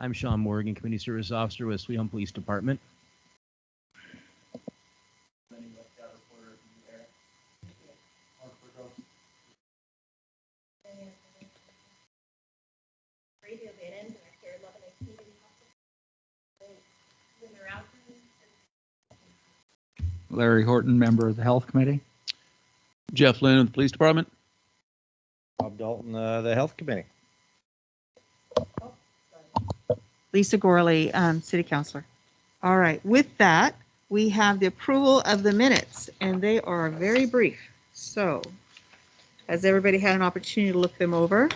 I'm Sean Morgan, Community Service Officer with Sweet Home Police Department. Larry Horton, member of the Health Committee. Jeff Lynn with the Police Department. Bob Dalton, the Health Committee. Lisa Gorley, City Councilor. All right, with that, we have the approval of the minutes, and they are very brief. So, has everybody had an opportunity to look them over?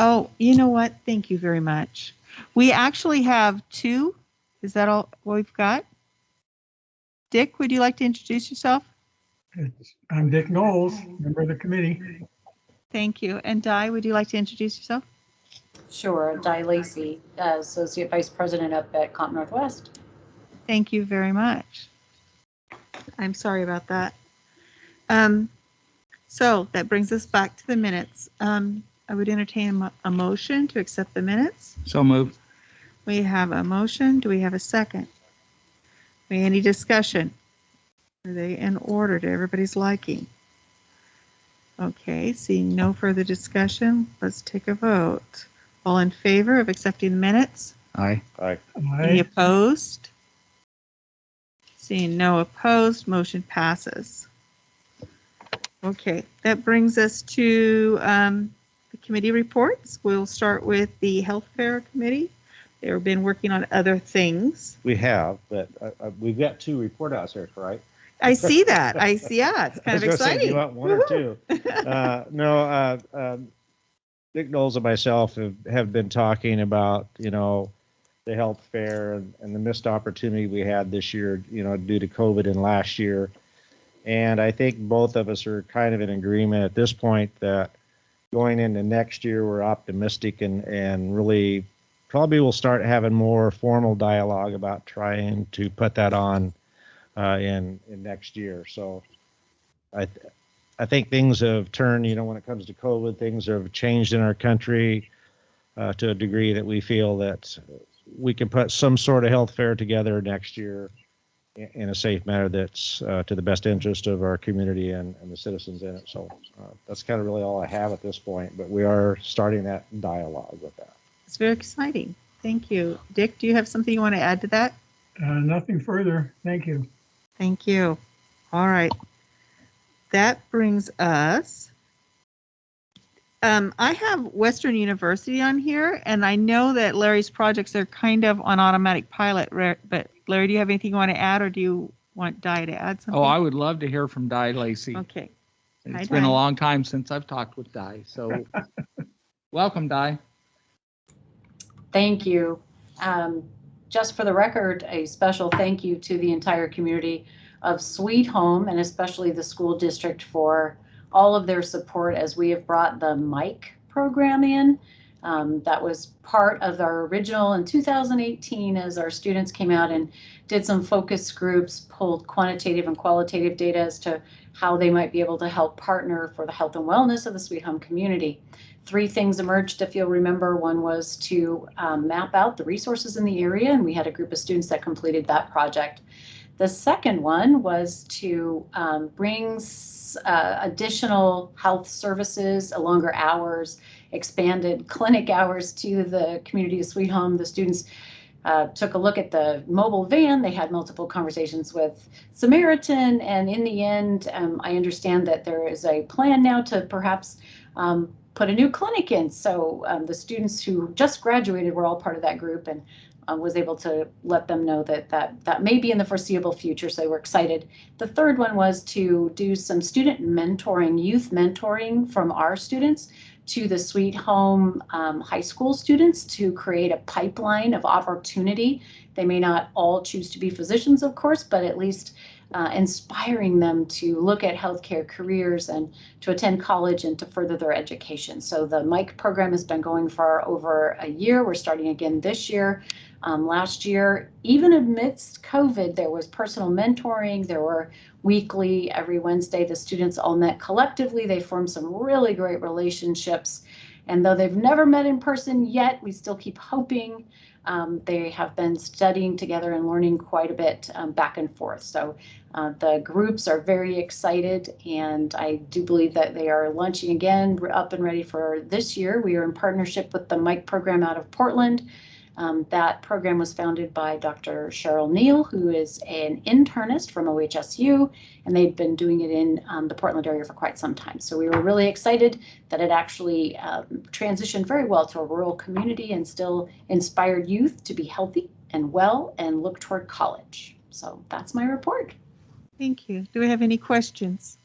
Oh, you know what? Thank you very much. We actually have two. Is that all we've got? Dick, would you like to introduce yourself? I'm Dick Knowles, member of the committee. Thank you. And Di, would you like to introduce yourself? Sure, Di Lacey, Associate Vice President up at Comp Northwest. Thank you very much. I'm sorry about that. So that brings us back to the minutes. I would entertain a motion to accept the minutes. So moved. We have a motion. Do we have a second? Any discussion? Are they in order to everybody's liking? Okay, seeing no further discussion, let's take a vote. All in favor of accepting the minutes? Aye. Aye. Any opposed? Seeing no opposed, motion passes. Okay, that brings us to the committee reports. We'll start with the Health Fair Committee. They've been working on other things. We have, but we've got two report outs here, right? I see that. Yeah, it's kind of exciting. You want one or two? Nick Knowles and myself have been talking about, the health fair and the missed opportunity we had this year, due to COVID and last year. And I think both of us are kind of in agreement at this point that going into next year, we're optimistic and really probably will start having more formal dialogue about trying to put that on in next year. So I think things have turned, when it comes to COVID, things have changed in our country to a degree that we feel that we can put some sort of health fair together next year in a safe manner that's to the best interest of our community and the citizens in it. So that's kind of really all I have at this point, but we are starting that dialogue with that. It's very exciting. Thank you. Dick, do you have something you want to add to that? Nothing further. Thank you. Thank you. All right. That brings us. I have Western University on here, and I know that Larry's projects are kind of on automatic pilot, but Larry, do you have anything you want to add, or do you want Di to add something? Oh, I would love to hear from Di Lacey. Okay. It's been a long time since I've talked with Di, so welcome, Di. Thank you. Just for the record, a special thank you to the entire community of Sweet Home and especially the school district for all of their support as we have brought the MIC program in. That was part of our original in 2018 as our students came out and did some focus groups, pulled quantitative and qualitative data as to how they might be able to help partner for the health and wellness of the Sweet Home community. 3 things emerged, if you'll remember. One was to map out the resources in the area, and we had a group of students that completed that project. The second one was to bring additional health services, longer hours, expanded clinic hours to the community of Sweet Home. The students took a look at the mobile van. They had multiple conversations with Samaritan, and in the end, I understand that there is a plan now to perhaps put a new clinic in. So the students who just graduated were all part of that group, and was able to let them know that may be in the foreseeable future, so we're excited. The third one was to do some student mentoring, youth mentoring from our students to the Sweet Home high school students to create a pipeline of opportunity. They may not all choose to be physicians, of course, but at least inspiring them to look at healthcare careers and to attend college and to further their education. So the MIC program has been going for over a year. We're starting again this year. Last year, even amidst COVID, there was personal mentoring. There were weekly, every Wednesday, the students all met collectively. They formed some really great relationships. And though they've never met in person yet, we still keep hoping. They have been studying together and learning quite a bit back and forth. So the groups are very excited, and I do believe that they are launching again, up and ready for this year. We are in partnership with the Mike program out of Portland. That program was founded by Dr. Cheryl Neal, who is an internist from OHSU, and they've been doing it in the Portland area for quite some time. So we were really excited that it actually transitioned very well to a rural community and still inspired youth to be healthy and well and look toward college. So that's my report. Thank you. Do we have any questions?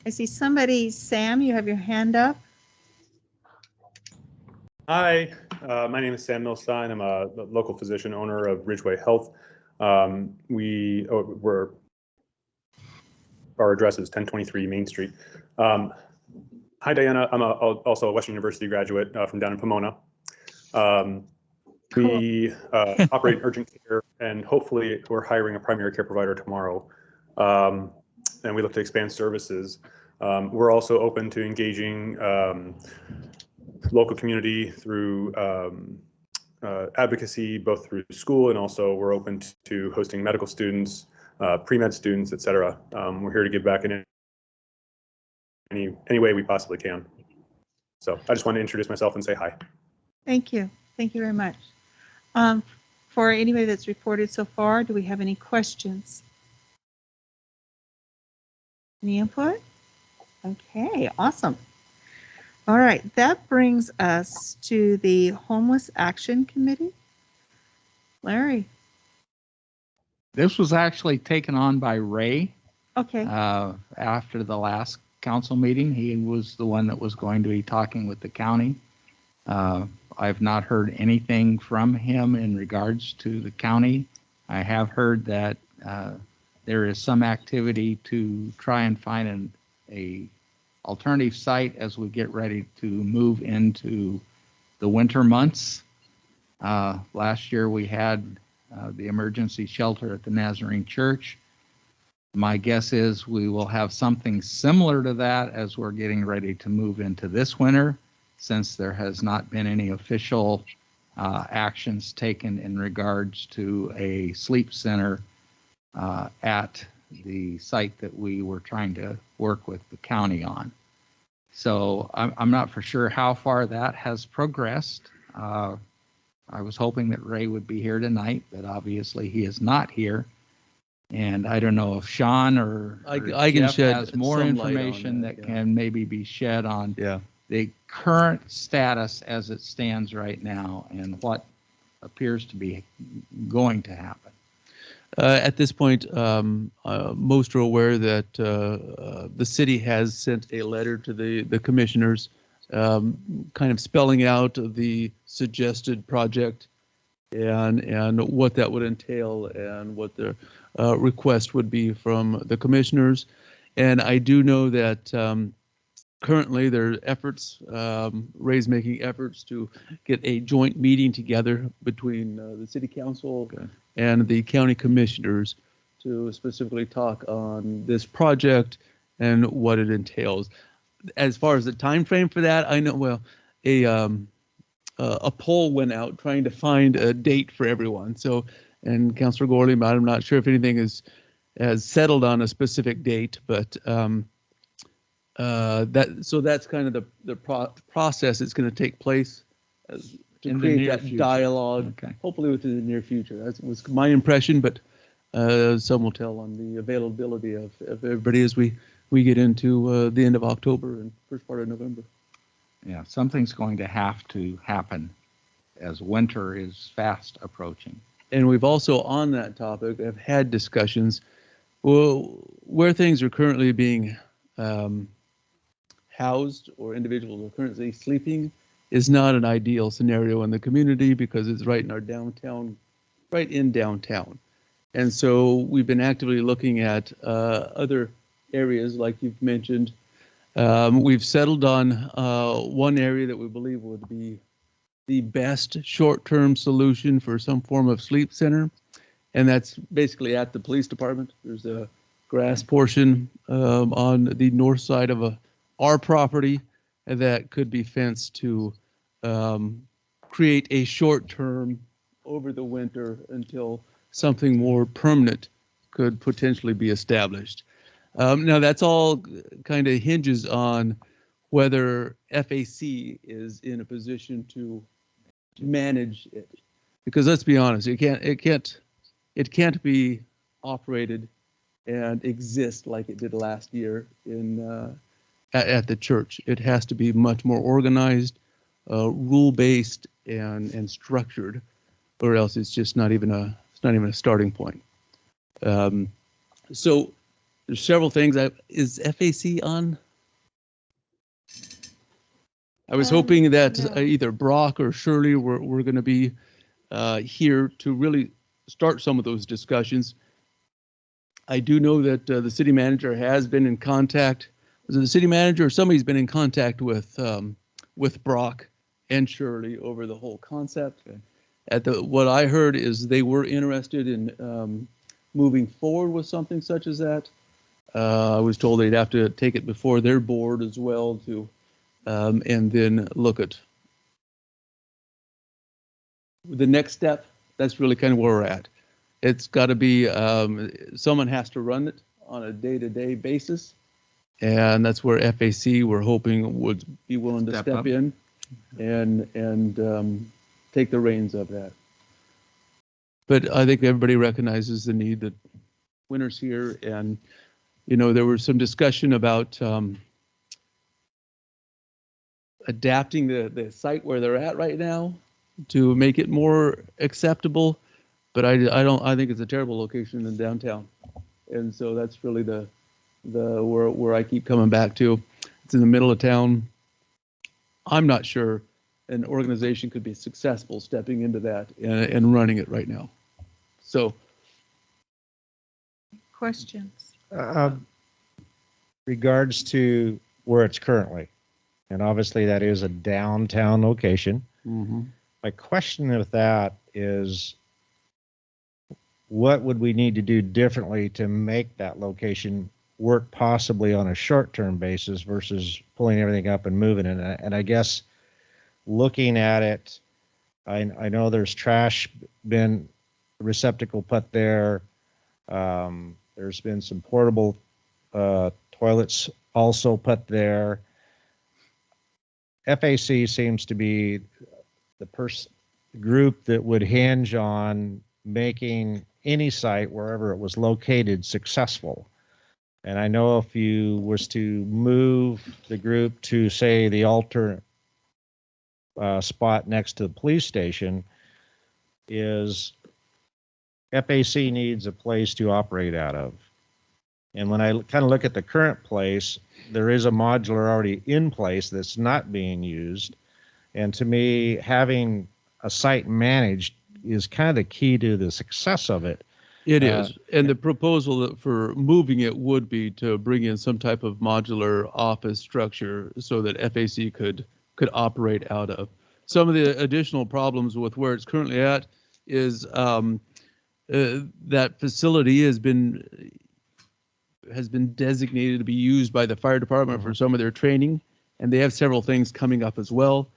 I see somebody, Sam, you have your hand up. Hi, my name is Sam Milstein. I'm a local physician owner of Ridgeway Health. Our address is 1023 Main Street. Hi, Diana. I'm also a Western University graduate from down in Pomona. We operate urgent care, and hopefully we're hiring a primary care provider tomorrow. And we look to expand services. We're also open to engaging local community through advocacy, both through school, and also we're open to hosting medical students, pre-med students, et cetera. We're here to give back in any way we possibly can. So I just want to introduce myself and say hi. Thank you. Thank you very much. For anybody that's reported so far, do we have any questions? Any input? Okay, awesome. All right, that brings us to the Homeless Action Committee. Larry. This was actually taken on by Ray Okay. after the last council meeting. He was the one that was going to be talking with the county. I've not heard anything from him in regards to the county. I have heard that there is some activity to try and find a alternative site as we get ready to move into the winter months. Last year we had the emergency shelter at the Nazarene Church. My guess is we will have something similar to that as we're getting ready to move into this winter, since there has not been any official actions taken in regards to a sleep center at the site that we were trying to work with the county on. So I'm not for sure how far that has progressed. I was hoping that Ray would be here tonight, but obviously he is not here. And I don't know if Sean or I can Jeff shed has more some light on information that, that yeah. can maybe be shed on Yeah. the current status as it stands right now and what appears to be going to happen. At this point, most are aware that the city has sent a letter to the commissioners, kind of spelling out the suggested project and what that would entail and what the request would be from the commissioners. And I do know that currently there are efforts, Ray's making efforts to get a joint meeting together between the city council and the county commissioners to specifically talk on this project and what it entails. As far as the time frame for that, I know, well, a poll went out trying to find a date for everyone. So, and Councilor Gorley, I'm not sure if anything has settled on a specific date, but so that's kind of the process that's going to take place to In the create near that future. dialogue, Okay. hopefully within the near future. That was my impression, but some will tell on the availability of everybody as we get into the end of October and first part of November. Yeah, something's going to have to happen as winter is fast approaching. And we've also, on that topic, have had discussions where things are currently being housed or individuals are currently sleeping is not an ideal scenario in the community because it's right in our downtown, right in downtown. And so we've been actively looking at other areas like you've mentioned. We've settled on one area that we believe would be the best short-term solution for some form of sleep center. And that's basically at the police department. There's a grass portion on the north side of our property that could be fenced to create a short-term over the winter until something more permanent could potentially be established. Now that's all kind of hinges on whether FAC is in a position to manage it, because let's be honest, it can't be operated and exist like it did last year at the church. It has to be much more organized, rule-based, and structured, or else it's just not even a starting point. So there's several things. Is FAC on? I was hoping that no. either Brock or Shirley were going to be here to really start some of those discussions. I do know that the city manager has been in contact. Was it the city manager or somebody's been in contact with Brock and Shirley over the whole concept? What I heard is they were interested in moving forward with something such as that. I was told they'd have to take it before their board as well to, and then look at the next step. That's really kind of where we're at. It's got to be, someone has to run it on a day-to-day basis. And that's where FAC, we're hoping, would be willing to step in and take the reins of that. But I think everybody recognizes the need that winter's here. And, you know, there was some discussion about adapting the site where they're at right now to make it more acceptable. But I think it's a terrible location in downtown. And so that's really where I keep coming back to. It's in the middle of town. I'm not sure an organization could be successful stepping into that and running it right now. So. Questions? Regards to where it's currently, and obviously that is a downtown location. Mm-hmm. My question with that is, what would we need to do differently to make that location work possibly on a short-term basis versus pulling everything up and moving it? And I guess looking at it, I know there's trash bin receptacle put there. There's been some portable toilets also put there. FAC seems to be the group that would hinge on making any site wherever it was located successful. And I know if you was to move the group to, say, the alternate spot next to the police station, is FAC needs a place to operate out of. And when I kind of look at the current place, there is a modular already in place that's not being used. And to me, having a site managed is kind of the key to the success of it. It is. And the proposal for moving it would be to bring in some type of modular office structure so that FAC could operate out of. Some of the additional problems with where it's currently at is that facility has been designated to be used by the fire department for some of their training, and they have several things coming up as well.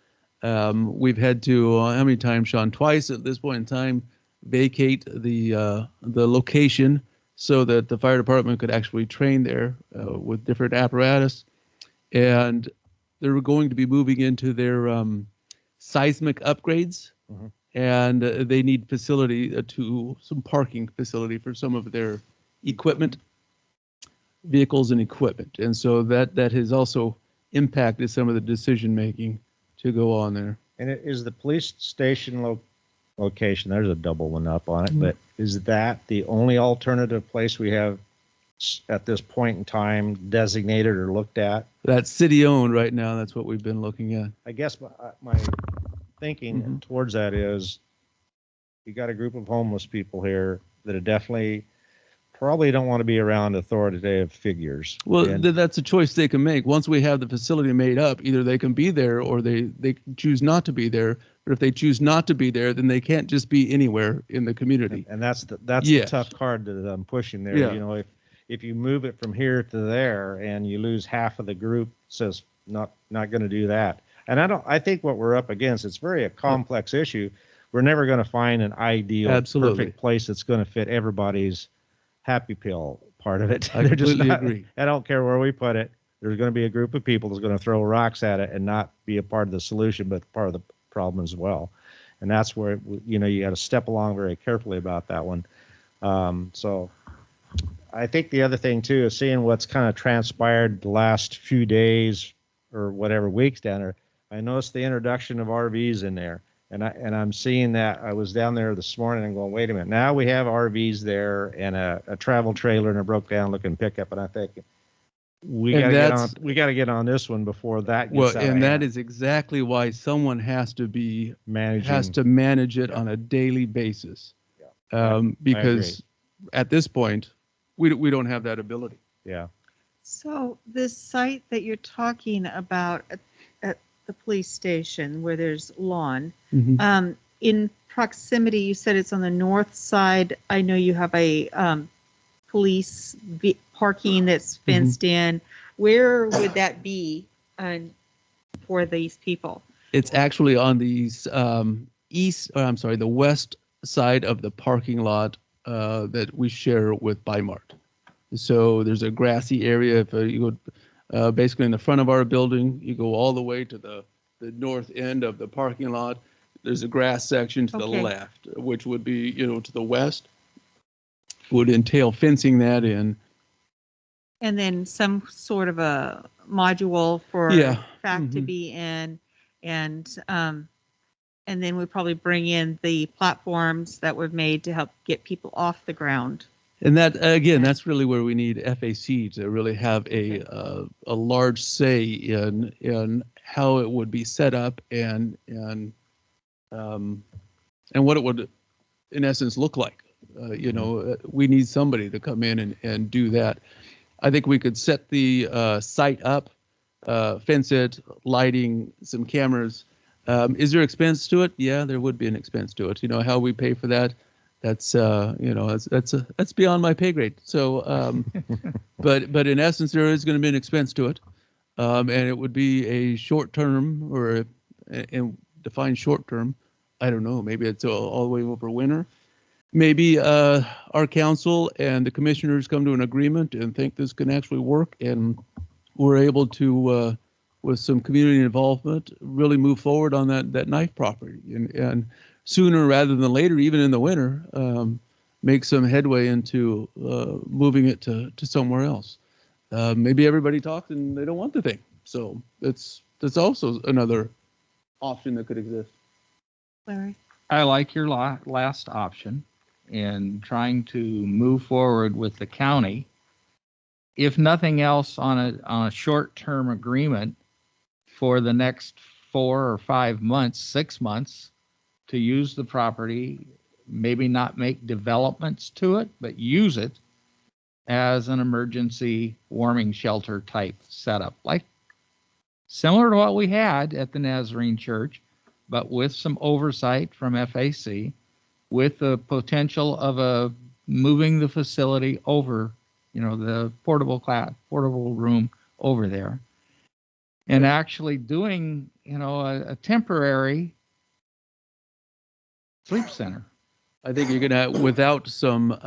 We've had to, how many times, Sean? Twice at this point in time, vacate the location so that the fire department could actually train there with different apparatus. And they're going to be moving into their seismic upgrades, and they need facility some parking facility for some of their equipment, vehicles and equipment. And so that has also impacted some of the decision making to go on there. And it is the police station location, there's a double one up on it, but is that the only alternative place we have at this point in time designated or looked at? That's city owned right now. That's what we've been looking at. I guess my thinking towards that is, you got a group of homeless people here that are definitely probably don't want to be around authoritative figures. Well, And- that's a choice they can make. Once we have the facility made up, either they can be there or they choose not to be there. But if they choose not to be there, then they can't just be anywhere in the community. And that's the Yes. tough card that I'm pushing there. Yeah. You know, if you move it from here to there and you lose half of the group, says not going to do that. And I think what we're up against, it's very a complex issue. We're never going to find an ideal, Absolutely. perfect place that's going to fit everybody's happy pill part of it. I They're just completely not, agree. I don't care where we put it. There's going to be a group of people that's going to throw rocks at it and not be a part of the solution, but part of the problem as well. And that's where, you know, you got to step along very carefully about that one. So I think the other thing too is seeing what's kind of transpired the last few days or whatever weeks down there. I noticed the introduction of RVs in there, and I'm seeing that. I was down there this morning and going, wait a minute, now we have RVs there and a travel trailer and a broke down looking pickup, and I think we got to get on this one before that gets Well, out of and that hand. is exactly why someone has to Managing. manage it on a daily basis. Because at this point, we don't have that ability. Yeah. So this site that you're talking about at the police station where there's lawn, in proximity, you said it's on the north side. I know you have a police parking that's fenced in. Where would that be for these people? It's actually on the the west side of the parking lot that we share with Bimart. So there's a grassy area. If you go basically in the front of our building, you go all the way to the north end of the parking lot. There's a grass section to the left, which would be, you know, to the west. Would entail fencing that in. And then some sort of a module for FAC to be in, and then we probably bring in the platforms that we've made to help get people off the ground. And that, again, that's really where we need FAC to really have a large say in how it would be set up and what it would, in essence, look like. You know, we need somebody to come in and do that. I think we could set the site up, fence it, lighting, some cameras. Is there expense to it? Yeah, there would be an expense to it. You know, how we pay for that, that's you know, that's beyond my pay grade. So, but in essence, there is going to be an expense to it, and it would be a short term or define short term. I don't know. Maybe it's all the way over winter. Maybe our council and the commissioners come to an agreement and think this can actually work, and we're able to, with some community involvement, really move forward on that knife property, and sooner rather than later, even in the winter, make some headway into moving it to somewhere else. Maybe everybody talks and they don't want the thing, so that's also another option that could exist. Larry? I like your last option in trying to move forward with the county. If nothing else, on a short-term agreement for the next 4 or 5 months, 6 months, to use the property, maybe not make developments to it, but use it as an emergency warming shelter type setup, like similar to what we had at the Nazarene Church, but with some oversight from FAC, with the potential of moving the facility over, you know, the portable room over there, and actually doing, you know, a temporary sleep center. I think you're gonna, without some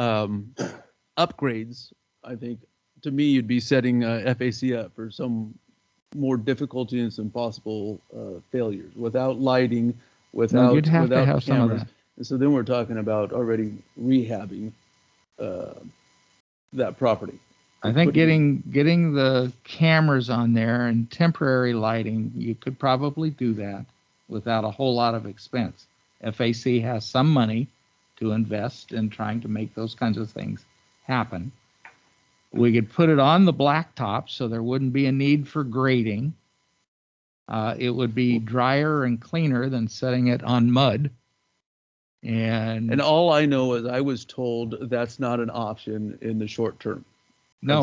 upgrades, I think, to me, you'd be setting FAC up for some more difficulty and some possible failures. Without lighting, without you'd have to have cameras. some of that. And so then we're talking about already rehabbing that property. I think getting the cameras on there and temporary lighting, you could probably do that without a whole lot of expense. FAC has some money to invest in trying to make those kinds of things happen. We could put it on the blacktop so there wouldn't be a need for grading. It would be drier and cleaner than setting it on mud. And all I know is I was told that's not an option in the short term. no,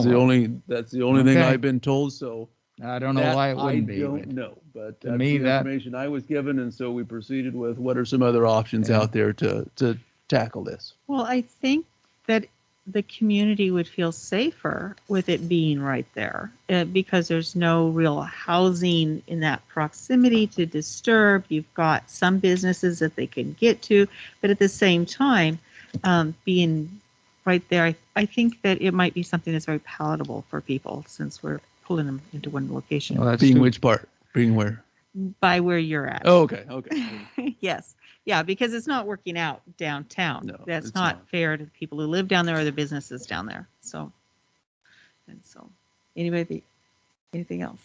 That's the only thing Okay. I've been told. So I don't know that why it I wouldn't be. don't but know, but to that's me, the that- information I was given, and so we proceeded with what are some other options Yeah. out there to tackle this. Well, I think that the community would feel safer with it being right there because there's no real housing in that proximity to disturb. You've got some businesses that they can get to, but at the same time, being right there, I think that it might be something that's very palatable for people since we're pulling them into one location. Well, that's Being true. which part? Being where? By where you're at. Oh, okay. Yes. Yeah, because it's not working out downtown. No, That's it's not not. fair to the people who live down there or the businesses down there. So, anybody, anything else?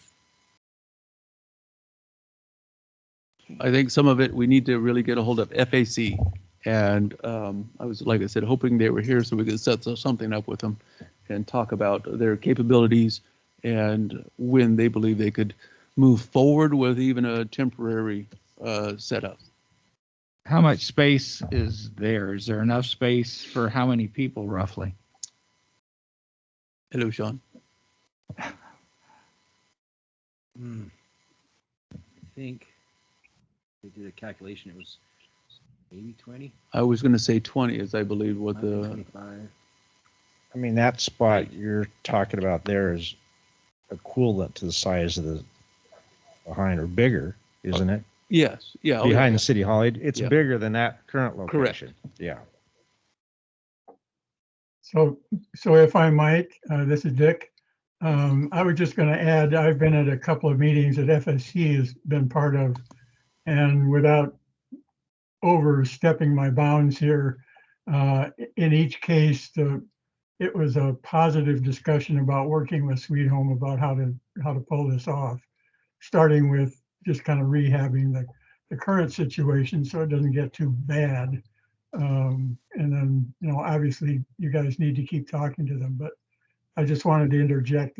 Okay. I think some of it, we need to really get a hold of FAC. And I was, like I said, hoping they were here so we could set something up with them and talk about their capabilities and when they believe they could move forward with even a temporary setup. How much space is there? Is there enough space for how many people roughly? Hello, Sean. I think they did a calculation. It was maybe 20. I was going to say 20, as I believe what the 25. I mean, that spot you're talking about there is equivalent to the size of the behind or bigger, isn't it? yes, yeah, oh, Behind yeah. the city hall, it's Yeah. bigger than that current Correct. location. Yeah. So if I might, this is Dick. I was just going to add, I've been at a couple of meetings that FSC has been part of, and without overstepping my bounds here, in each case, it was a positive discussion about working with Sweet Home about how to pull this off, starting with just kind of rehabbing the current situation so it doesn't get too bad. And then, obviously you guys need to keep talking to them, but I just wanted to interject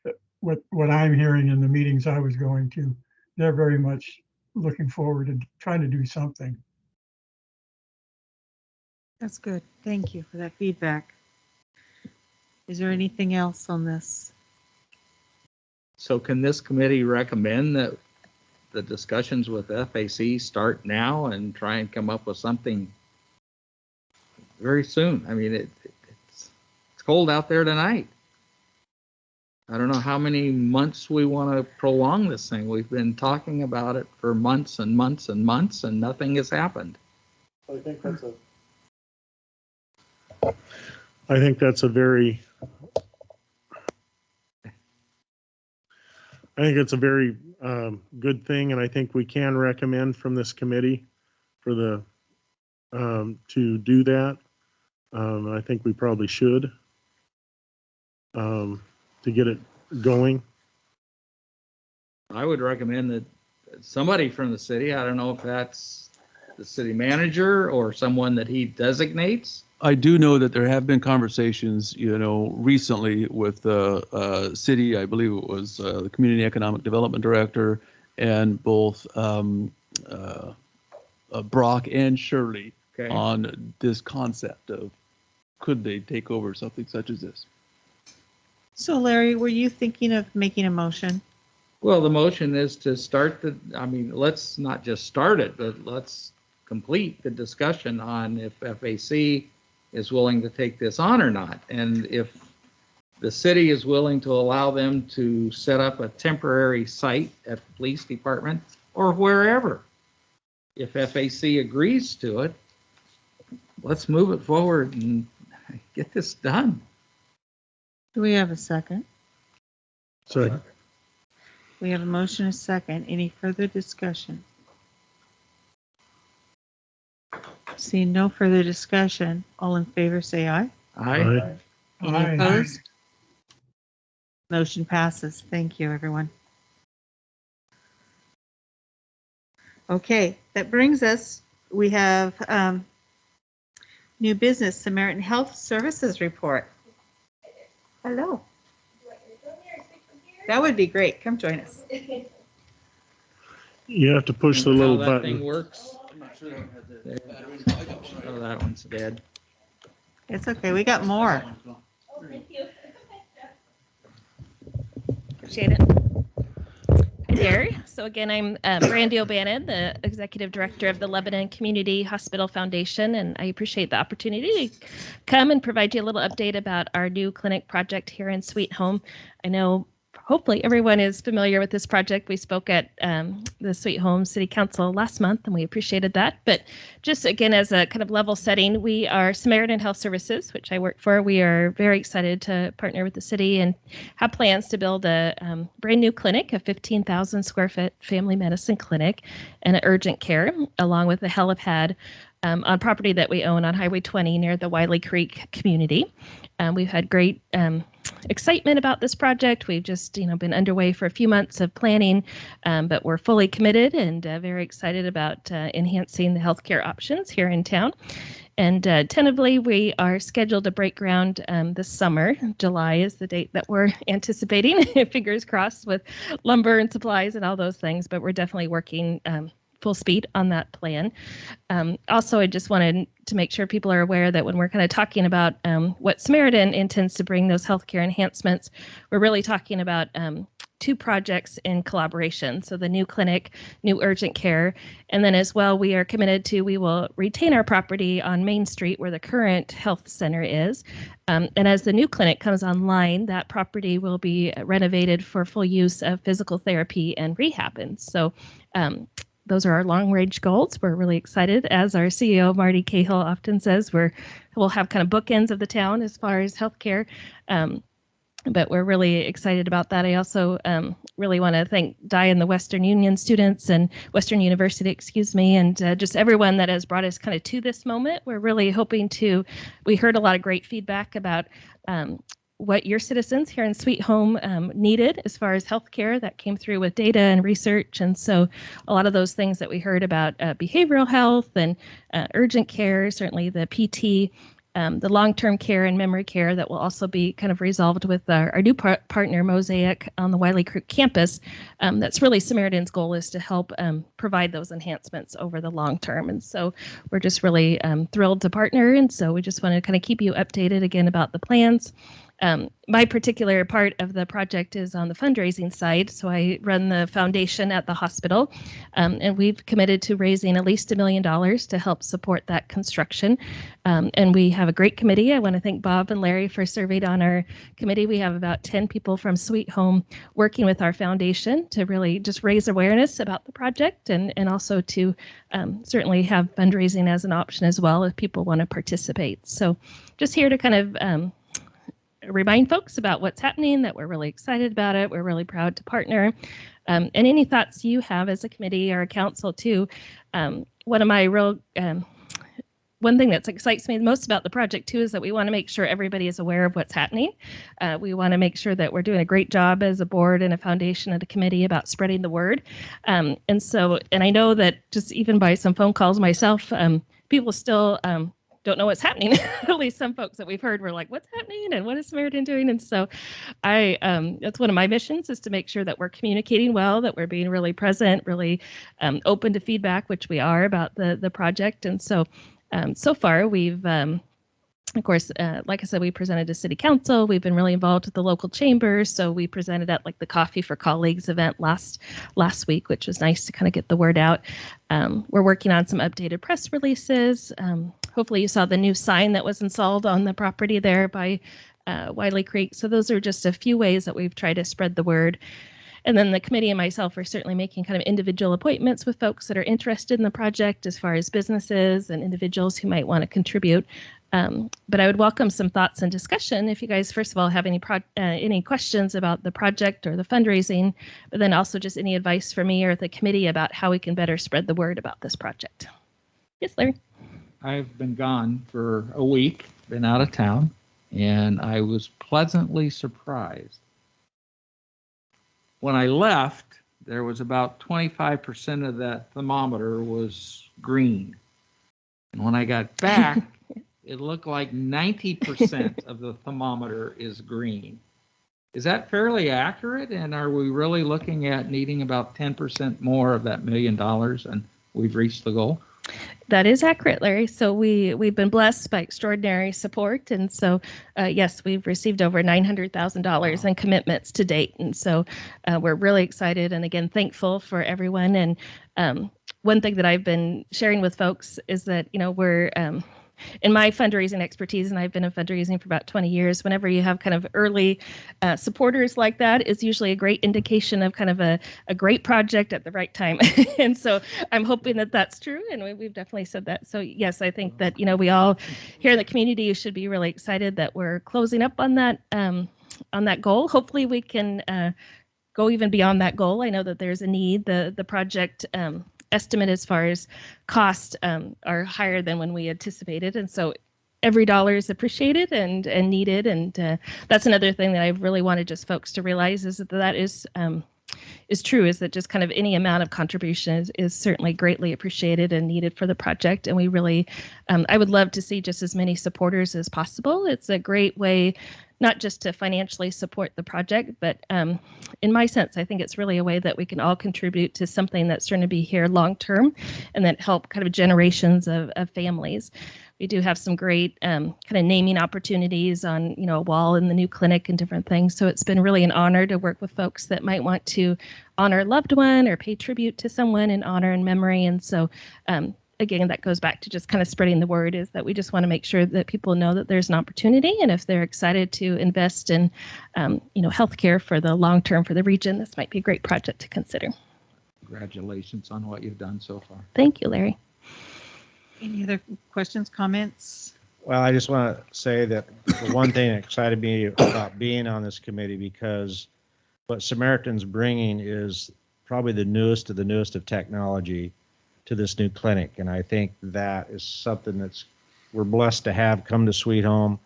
that what I'm hearing in the meetings I was going to, they're very much looking forward to trying to do something. That's good. Thank you for that feedback. Is there anything else on this? So can this committee recommend that the discussions with FAC start now and try and come up with something very soon? I mean, it's cold out there tonight. I don't know how many months we want to prolong this thing. We've been talking about it for months and months and months, and nothing has happened. I think that's a very good thing, and I think we can recommend from this committee for the to do that. I think we probably should to get it going. I would recommend that somebody from the city, I don't know if that's the city manager or someone that he designates. I do know that there have been conversations, recently with the city. I believe it was the Community Economic Development Director and both Brock and Shirley Okay. on this concept of could they take over something such as this? So Larry, were you thinking of making a motion? Well, the motion is to start let's not just start it, but let's complete the discussion on if FAC is willing to take this on or not. And if the city is willing to allow them to set up a temporary site at the police department or wherever. If FAC agrees to it, let's move it forward and get this done. Do we have a second? So We have a motion, a second. Any further discussion? Seeing no further discussion, all in favor say aye. Aye. Any Aye. opposed? Motion passes. Thank you, everyone. Okay, that brings us, we have new business, Samaritan Health Services Report. Hello. That would be great. Come join us. you have to push the How little that thing button. works. Oh, that one's dead. It's okay. We got more. Appreciate it. Hi there. So again, I'm Brandy O'Bannon, the Executive Director of the Lebanon Community Hospital Foundation, and I appreciate the opportunity to come and provide you a little update about our new clinic project here in Sweet Home. I know hopefully everyone is familiar with this project. We spoke at the Sweet Home City Council last month, and we appreciated that. But just again, as a kind of level setting, we are Samaritan Health Services, which I work for. We are very excited to partner with the city and have plans to build a brand new clinic, a 15,000 square foot family medicine clinic and an urgent care, along with a helipad on property that we own on Highway 20 near the Wiley Creek community. We've had great excitement about this project. We've just been underway for a few months of planning, but we're fully committed and very excited about enhancing the healthcare options here in town. And tentatively, we are scheduled to break ground this summer. July is the date that we're anticipating, fingers crossed, with lumber and supplies and all those things, but we're definitely working full speed on that plan. Also, I just wanted to make sure people are aware that when we're kind of talking about what Samaritan intends to bring those healthcare enhancements, we're really talking about two projects in collaboration. So the new clinic, new urgent care, and then as well, we are committed to, we will retain our property on Main Street where the current health center is. And as the new clinic comes online, that property will be renovated for full use of physical therapy and rehab. And so those are our long-range goals. We're really excited. As our CEO, Marty Cahill, often says, we'll have kind of bookends of the town as far as healthcare. But we're really excited about that. I also really want to thank Di and the Western Union students and Western University, and just everyone that has brought us kind of to this moment. We're really hoping we heard a lot of great feedback about what your citizens here in Sweet Home needed as far as healthcare. That came through with data and research. And so a lot of those things that we heard about behavioral health and urgent care, certainly the PT, the long-term care and memory care that will also be kind of resolved with our new partner, Mosaic, on the Wiley Creek campus. That's really Samaritan's goal, is to help provide those enhancements over the long term. And so we're just really thrilled to partner. And so we just want to kind of keep you updated again about the plans. My particular part of the project is on the fundraising side. So I run the foundation at the hospital, and we've committed to raising at least $1 million to help support that construction. And we have a great committee. I want to thank Bob and Larry for serving on our committee. We have about 10 people from Sweet Home working with our foundation to really just raise awareness about the project, and also to certainly have fundraising as an option as well if people want to participate. So just here to kind of remind folks about what's happening, that we're really excited about it. We're really proud to partner. And any thoughts you have as a committee or a council too. One of my one thing that excites me the most about the project too is that we want to make sure everybody is aware of what's happening. We want to make sure that we're doing a great job as a board and a foundation and a committee about spreading the word. And I know that just even by some phone calls myself, people still don't know what's happening. At least some folks that we've heard were like, what's happening and what is Samaritan doing? And so that's one of my missions, is to make sure that we're communicating well, that we're being really present, really open to feedback, which we are, about the project. And so so far we've of course, like I said, we presented to City Council. We've been really involved with the local chambers. So we presented at like the Coffee for Colleagues event last week, which was nice to kind of get the word out. We're working on some updated press releases. Hopefully you saw the new sign that was installed on the property there by Wiley Creek. So those are just a few ways that we've tried to spread the word. And then the committee and myself are certainly making kind of individual appointments with folks that are interested in the project, as far as businesses and individuals who might want to contribute. But I would welcome some thoughts and discussion if you guys, first of all, have any questions about the project or the fundraising, but then also just any advice for me or the committee about how we can better spread the word about this project. Yes, Larry? I've been gone for a week, been out of town, and I was pleasantly surprised. When I left, there was about 25% of that thermometer was green. And when I got back, it looked like 90% of the thermometer is green. Is that fairly accurate? And are we really looking at needing about 10% more of that $1 million and we've reached the goal? That is accurate, Larry. So we've been blessed by extraordinary support, and so yes, we've received over $900,000 in commitments to date, and so we're really excited and again thankful for everyone. And one thing that I've been sharing with folks is that we're in my fundraising expertise, and I've been in fundraising for about 20 years, whenever you have kind of early supporters like that, is usually a great indication of kind of a great project at the right time. And so I'm hoping that that's true, and we've definitely said that. So yes, I think that we all here in the community should be really excited that we're closing up on that goal. Hopefully we can go even beyond that goal. I know that there's a need. The project estimate as far as cost are higher than when we anticipated, and so every dollar is appreciated and needed. And that's another thing that I really wanted just folks to realize is that is true, is that just kind of any amount of contribution is certainly greatly appreciated and needed for the project. And we really, I would love to see just as many supporters as possible. It's a great way not just to financially support the project, but in my sense, I think it's really a way that we can all contribute to something that's going to be here long term and that help kind of generations of families. We do have some great kind of naming opportunities on, a wall in the new clinic and different things. So it's been really an honor to work with folks that might want to honor a loved one or pay tribute to someone in honor and memory. And so again, that goes back to just kind of spreading the word, is that we just want to make sure that people know that there's an opportunity, and if they're excited to invest in, healthcare for the long term for the region, this might be a great project to consider. Congratulations on what you've done so far. Thank you, Larry. Any other questions, comments? Well, I just want to say that the one thing that excited me about being on this committee, because what Samaritan's bringing is probably the newest of technology to this new clinic. And I think that is something we're blessed to have come to Sweet Home.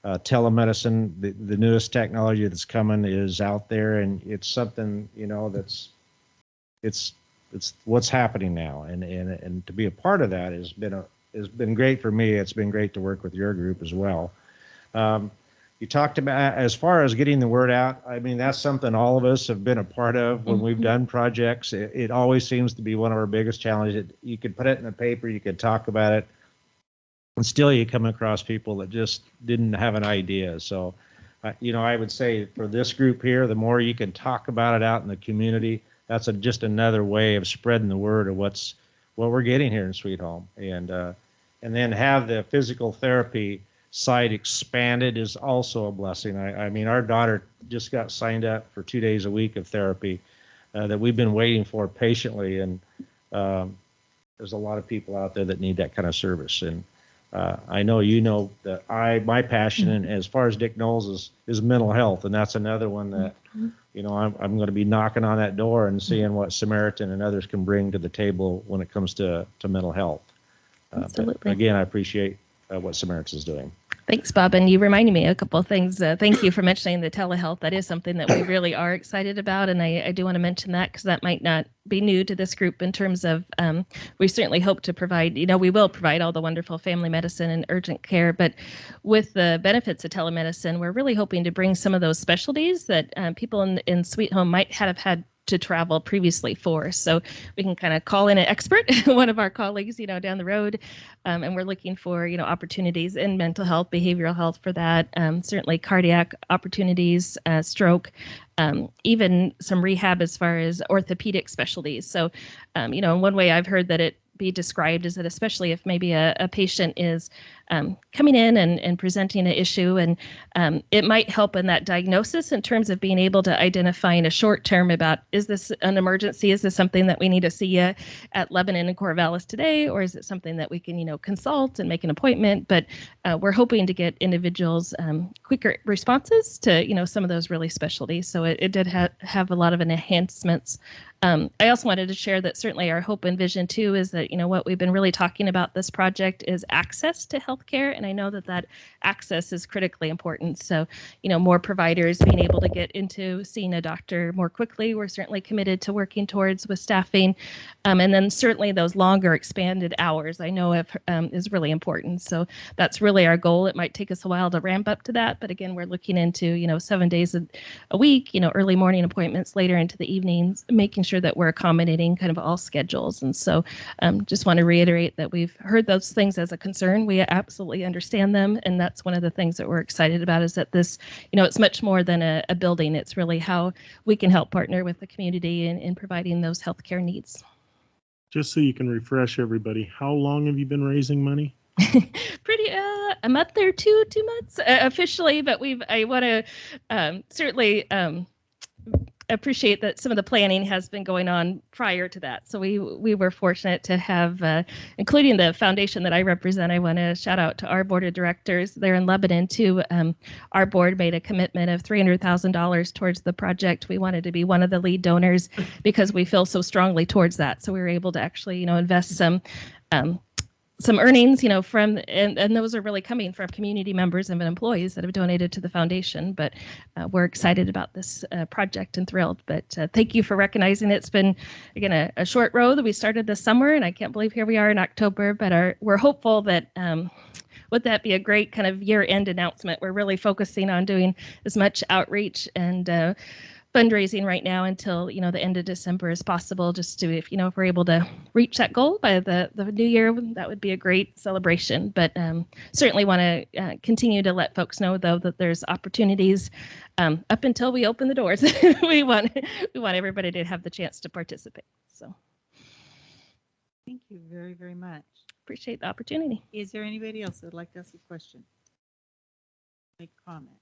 Telemedicine, the newest technology that's coming is out there, and it's something, it's what's happening now. And to be a part of that has been great for me. It's been great to work with your group as well. You talked about, as far as getting the word out, I mean, that's something all of us have been a part of when we've done projects. It always seems to be one of our biggest challenges. You could put it in the paper, you could talk about it, and still you come across people that just didn't have an idea. So, I would say for this group here, the more you can talk about it out in the community, that's just another way of spreading the word of what we're getting here in Sweet Home. And then have the physical therapy site expanded is also a blessing. I mean, our daughter just got signed up for 2 days a week of therapy that we've been waiting for patiently. And there's a lot of people out there that need that kind of service. And I know that my passion, and as far as Dick Knowles, is mental health. And that's another one that, I'm going to be knocking on that door and seeing what Samaritan and others can bring to the table when it comes to mental health. Absolutely. Again, I appreciate what Samaritan's doing. Thanks, Bob. And you reminded me of a couple of things. Thank you for mentioning the telehealth. That is something that we really are excited about. And I do want to mention that because that might not be new to this group in terms of we certainly hope to provide, we will provide all the wonderful family medicine and urgent care. But with the benefits of telemedicine, we're really hoping to bring some of those specialties that people in Sweet Home might have had to travel previously for. So we can kind of call in an expert, one of our colleagues, down the road. And we're looking for, opportunities in mental health, behavioral health for that, certainly cardiac opportunities, stroke, even some rehab as far as orthopedic specialties. So, in one way I've heard that it be described is that especially if maybe a patient is coming in and presenting an issue, and it might help in that diagnosis in terms of being able to identify in a short term about, is this an emergency? Is this something that we need to see you at Lebanon and Corvallis today? Or is it something that we can, consult and make an appointment? But we're hoping to get individuals quicker responses to, some of those really specialties. So it did have a lot of enhancements. I also wanted to share that certainly our hope and vision too is that, what we've been really talking about this project is access to healthcare healthcare, and I know that that access is critically important. So, more providers being able to get into seeing a doctor more quickly, we're certainly committed to working towards with staffing. And then certainly those longer expanded hours, I know is really important. So that's really our goal. It might take us a while to ramp up to that, but again, we're looking into 7 days a week, early morning appointments, later into the evenings, making sure that we're accommodating kind of all schedules. And so just want to reiterate that we've heard those things as a concern. We absolutely understand them, and that's one of the things that we're excited about, is that this, it's much more than a building. It's really how we can help partner with the community in providing those healthcare needs. Just so you can refresh everybody, how long have you been raising money? Pretty a month or 2 months officially, but I want to certainly appreciate that some of the planning has been going on prior to that. So we were fortunate to have, including the foundation that I represent. I want to shout out to our board of directors there in Lebanon too. Our board made a commitment of $300,000 towards the project. We wanted to be one of the lead donors because we feel so strongly towards that. So we were able to actually, invest some earnings, from, and those are really coming from community members and employees that have donated to the foundation. But we're excited about this project and thrilled. But thank you for recognizing it. It's been, again, a short road that we started this summer, and I can't believe here we are in October. But we're hopeful that would that be a great kind of year-end announcement. We're really focusing on doing as much outreach and fundraising right now until the end of December as possible, just to if we're able to reach that goal by the new year, that would be a great celebration. But certainly want to continue to let folks know though that there's opportunities up until we open the doors. we want everybody to have the chance to participate. So thank you very, very much. Appreciate the opportunity. Is there anybody else that'd like to ask a question? Make a comment?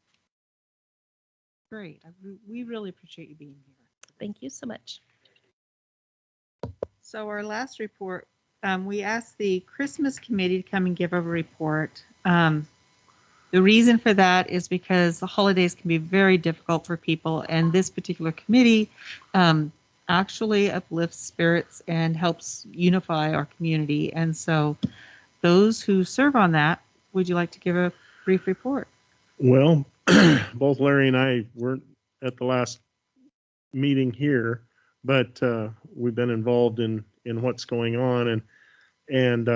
Great. We really appreciate you being here. Thank you so much. So our last report, we asked the Christmas committee to come and give a report. The reason for that is because the holidays can be very difficult for people, and this particular committee actually uplifts spirits and helps unify our community. And so those who serve on that, would you like to give a brief report? Well, both Larry and I weren't at the last meeting here, but we've been involved in what's going on, and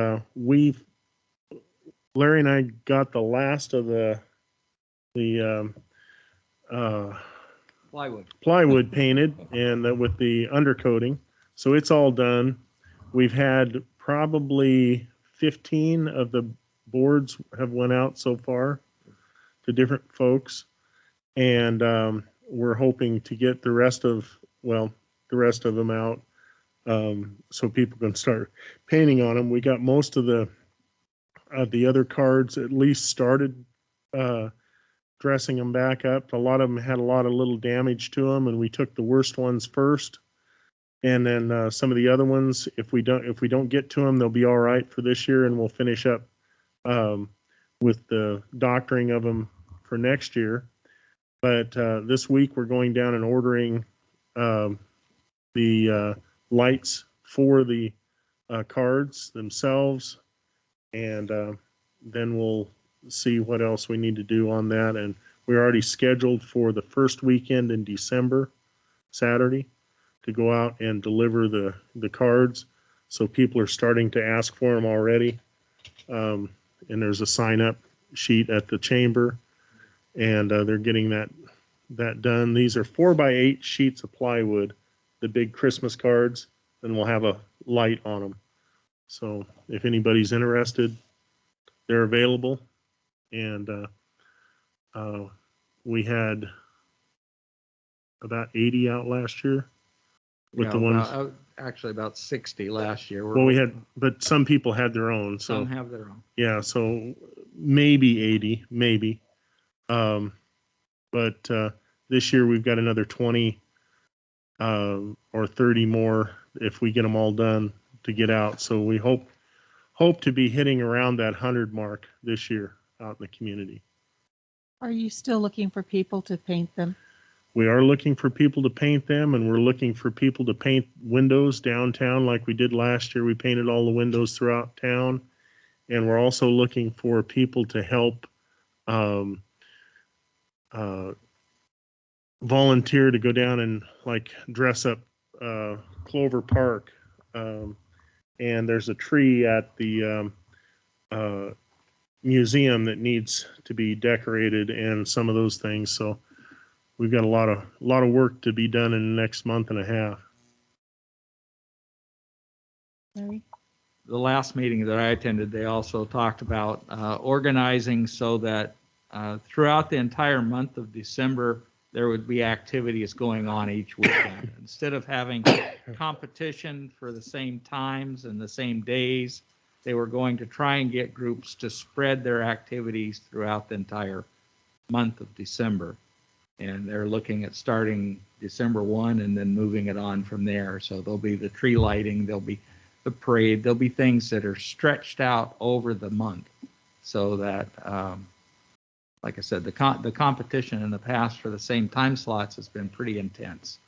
Larry and I got the last of the plywood painted and with the undercoating, so it's all done. We've had probably 15 of the boards have went out so far to different folks, and we're hoping to get the rest of them out so people can start painting on them. We got most of the other cards at least started dressing them back up. A lot of them had a lot of little damage to them, and we took the worst ones first, and then some of the other ones, if we don't get to them, they'll be all right for this year, and we'll finish up with the doctoring of them for next year. But this week we're going down and ordering the lights for the cards themselves, and then we'll see what else we need to do on that. And we're already scheduled for the first weekend in December, Saturday, to go out and deliver the cards. So people are starting to ask for them already. And there's a sign-up sheet at the chamber, and they're getting that done. These are 4x8 sheets of plywood, the big Christmas cards, and we'll have a light on them. So if anybody's interested, they're available. And we had about 80 out last year with the ones. Actually, about 60 last year. Well, we had, but some people had their own. So some have their own. Yeah, so maybe 80, maybe. But this year we've got another 20 or 30 more if we get them all done to get out. So we hope to be hitting around that 100 mark this year out in the community. Are you still looking for people to paint them? We are looking for people to paint them, and we're looking for people to paint windows downtown like we did last year. We painted all the windows throughout town, And we're also looking for people to help volunteer to go down and like dress up Clover Park. And there's a tree at the museum that needs to be decorated and some of those things. So we've got a lot of work to be done in the next month and a half. Larry? The last meeting that I attended, they also talked about organizing so that throughout the entire month of December, there would be activities going on each weekend. Instead of having competition for the same times and the same days, they were going to try and get groups to spread their activities throughout the entire month of December. And they're looking at starting December 1 and then moving it on from there. So there'll be the tree lighting, there'll be the parade, there'll be things that are stretched out over the month so that, like I said, the competition in the past for the same time slots has been pretty intense.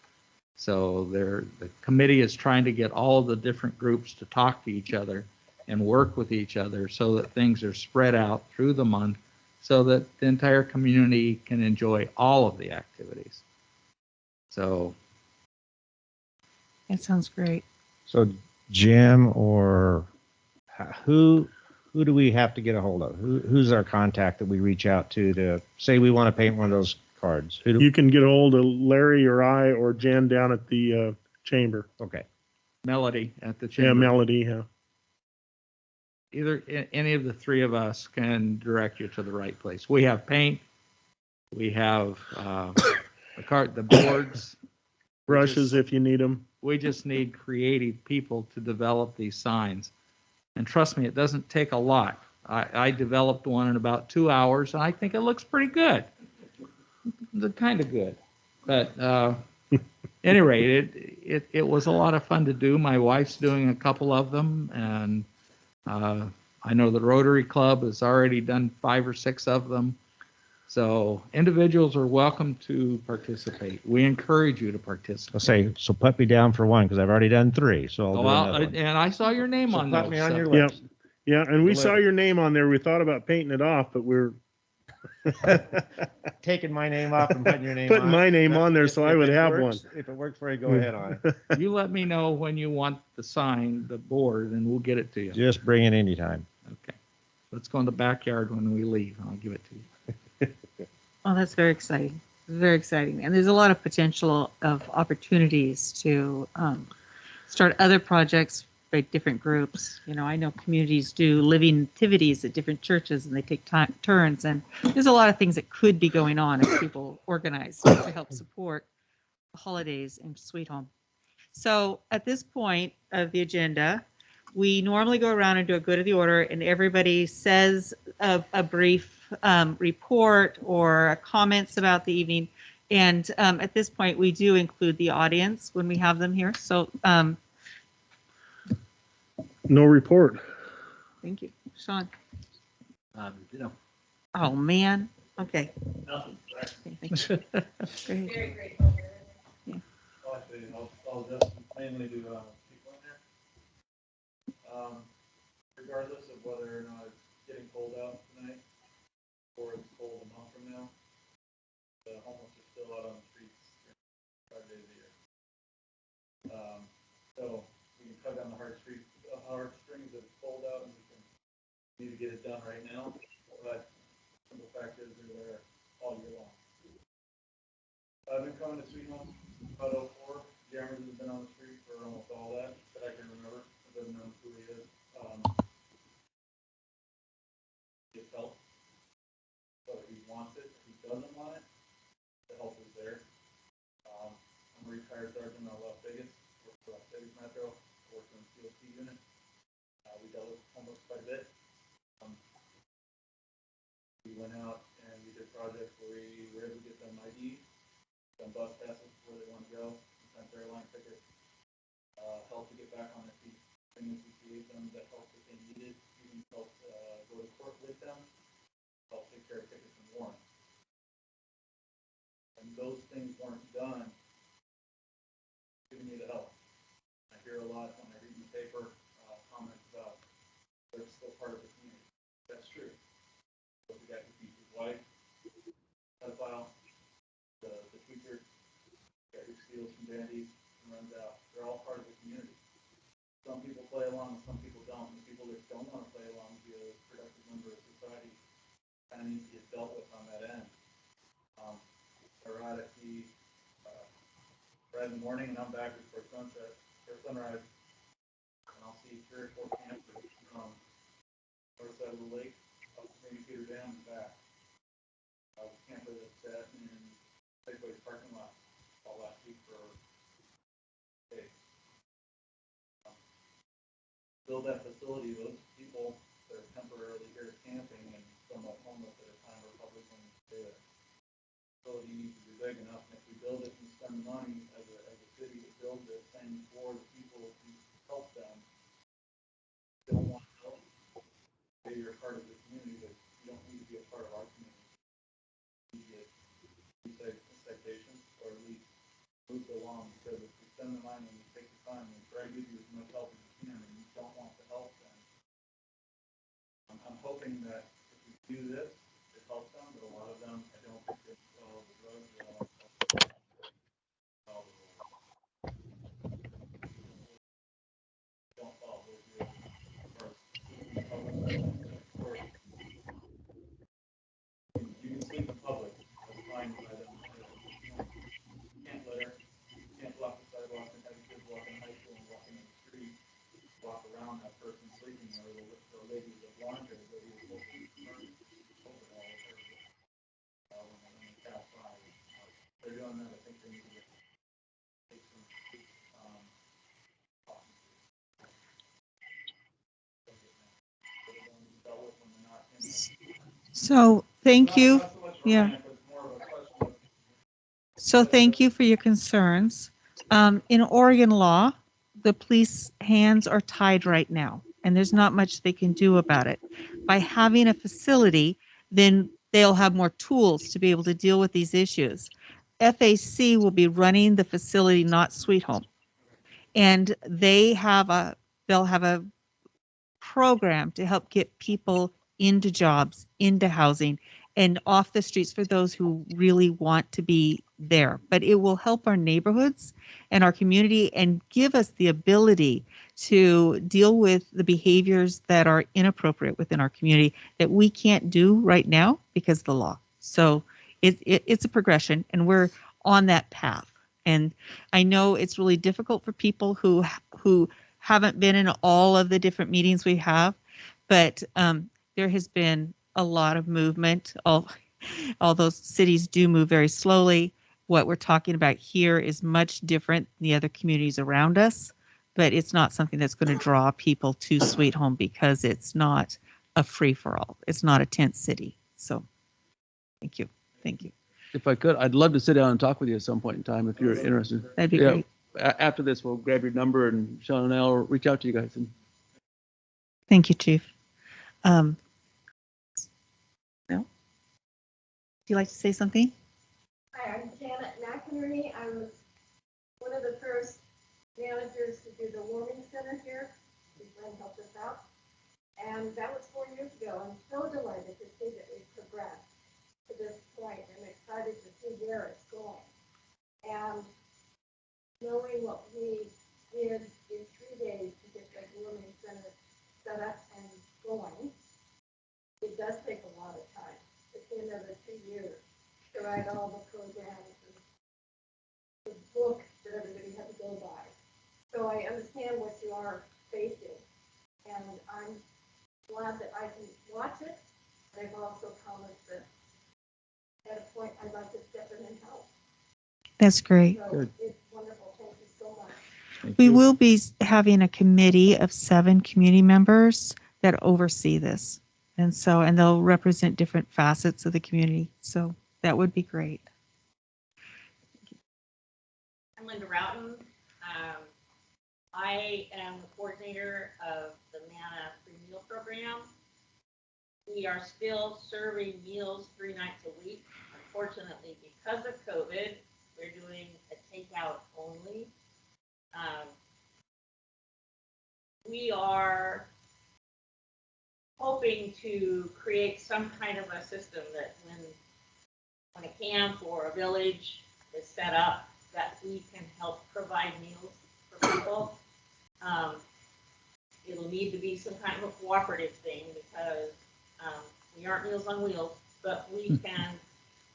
So the committee is trying to get all of the different groups to talk to each other and work with each other so that things are spread out through the month so that the entire community can enjoy all of the activities. So That sounds great. So Jim or who do we have to get a hold of? Who's our contact that we reach out to say we want to paint one of those cards? You can get a hold of Larry or I or Jen down at the chamber. Okay. Melody at the chamber. Yeah, Melody. Yeah. Either any of the three of us can direct you to the right place. We have paint, we have the boards, Brushes if you need them. we just need creative people to develop these signs. And trust me, it doesn't take a lot. I developed one in about 2 hours, and I think it looks pretty good. The kind of good. But any rate, it was a lot of fun to do. My wife's doing a couple of them, and I know the Rotary Club has already done 5 or 6 of them. So individuals are welcome to participate. We encourage you to participate. I'll say, so put me down for one because I've already done 3. So I'll do another one. And I saw your name So on put those. me on your Yeah. list. Yeah, and we saw Deliver. your name on there. We thought about painting it off, but we're Taking my name off and putting your name putting on. my name on there If- so if I would it have works- one. If it works for you, go ahead on it. You let me know when you want the sign, the board, and we'll get it to you. Just bring it anytime. Okay. Let's go in the backyard when we leave. I'll give it to you. Oh, that's very exciting. Very exciting. And there's a lot of potential of opportunities to start other projects by different groups. You know, I know communities do living activities at different churches and they take turns. And there's a lot of things that could be going on if people organize to help support the holidays in Sweet Home. So at this point of the agenda, we normally go around and do a good of the order, and everybody says a brief report or comments about the evening. And at this point, we do include the audience when we have them here. So No report. thank you, Sean. You know, Oh, man. Okay. nothing. Okay, thank you. Great. great. Actually, I'll just mainly do people in there. Regardless of whether or not it's getting cold out tonight or it's cold a month from now, the homeless are still out on the streets 5 days a year. So we can tug on the heartstrings if it's cold out and we need to get it done right now. But the simple fact is they're there all year long. I've been coming to Sweet Home about 04. Jammers has been on the street for almost all that I can remember. I don't know who he is. Gets help. Whether he wants it, if he doesn't want it, the help is there. I'm a retired sergeant out of Las Vegas, worked for Las Vegas Metro, worked in the COC unit. We dealt with homeless quite a bit. We went out and we did projects where we were able to get them ID, some bus passes where they want to go, sometimes airline tickets, help to get back on their feet, things we gave them that help that they needed, even help go to court with them, help take care of tickets and warrants. And those things weren't done, giving you the help. I hear a lot when I read in the paper comments about they're still part of the community. That's true. But we got your teacher's wife, pedophile, the teacher, got your steals from dandies and runs out. They're all part of the community. Some people play along and some people don't. And the people that don't want to play along, be a productive member of society, kind of needs to get dealt with on that end. Ironically, right in the morning and I'm back before sunset or sunrise, and I'll see 3 or 4 campers from north side of the lake up to St. Peter Dam and back. The camper that sat in Safeway parking lot all last week for days. Build that facility, those people that are temporarily here camping and somewhat homeless at a time are probably going to stay there. Facility needs to be big enough, and if we build it and spend money as a city to build this thing for the people to help them, don't want to help, say you're a part of the community, but you don't need to be a part of our community. You get citations, or at least moved along, because if you spend the money and you take the time and try to give you as much help as you can, and you don't want the help, then I'm hoping that if we do this, it helps them, but a lot of them, I don't think they follow the drugs, they don't follow the rules. Don't follow those rules as far as sleeping in public. Or you can sleep in public, that's fine by them. You can't litter, you can't block the sidewalk and have kids walking in high school and walking in the street, walk around that person sleeping there, the lady with the blonde hair that he was supposed to burn overall with her when they passed by. They're doing that, I think they need to take some dealt with when they're not in there. So thank you. Not so much for Yeah. rant, but it's more of a question of So thank you for your concerns. In Oregon law, the police hands are tied right now, and there's not much they can do about it. By having a facility, then they'll have more tools to be able to deal with these issues. FAC will be running the facility, not Sweet Home. And they'll have a program to help get people into jobs, into housing, and off the streets for those who really want to be there. But it will help our neighborhoods and our community and give us the ability to deal with the behaviors that are inappropriate within our community that we can't do right now because of the law. So it's a progression, and we're on that path. And I know it's really difficult for people who haven't been in all of the different meetings we have, but there has been a lot of movement. Although cities do move very slowly, what we're talking about here is much different than the other communities around us, but it's not something that's going to draw people to Sweet Home because it's not a free-for-all. It's not a tent city. So thank you. Thank you. If I could, I'd love to sit down and talk with you at some point in time if you're interested. That'd be Yeah. great. After this, we'll grab your number and Sean and I will reach out to you guys. And Thank you, Chief. No? Would you like to say something? Hi, I'm Janet McInerney. I was one of the first managers to do the warming center here. Glenn helped us out. And that was 4 years ago. I'm so delighted to see that we've progressed to this point. I'm excited to see where it's going. And knowing what we did in 3 days to get that warming center set up and going, it does take a lot of time. It's another 2 years to write all the programs and the book that everybody had to go by. So I understand what you are facing, and I'm glad that I can watch it. But I've also promised that at a point I'd like to step in and help. That's great. So it's wonderful. Thank you so much. We will be having a committee of 7 community members that oversee this. And they'll represent different facets of the community. So that would be great. I'm Linda Roughton. I am the coordinator of the MANA free meal program. We are still serving meals 3 nights a week. Unfortunately, because of COVID, we're doing a takeout only. We are hoping to create some kind of a system that when a camp or a village is set up, that we can help provide meals for people. It'll need to be some kind of a cooperative thing because we aren't Meals on Wheels, but we can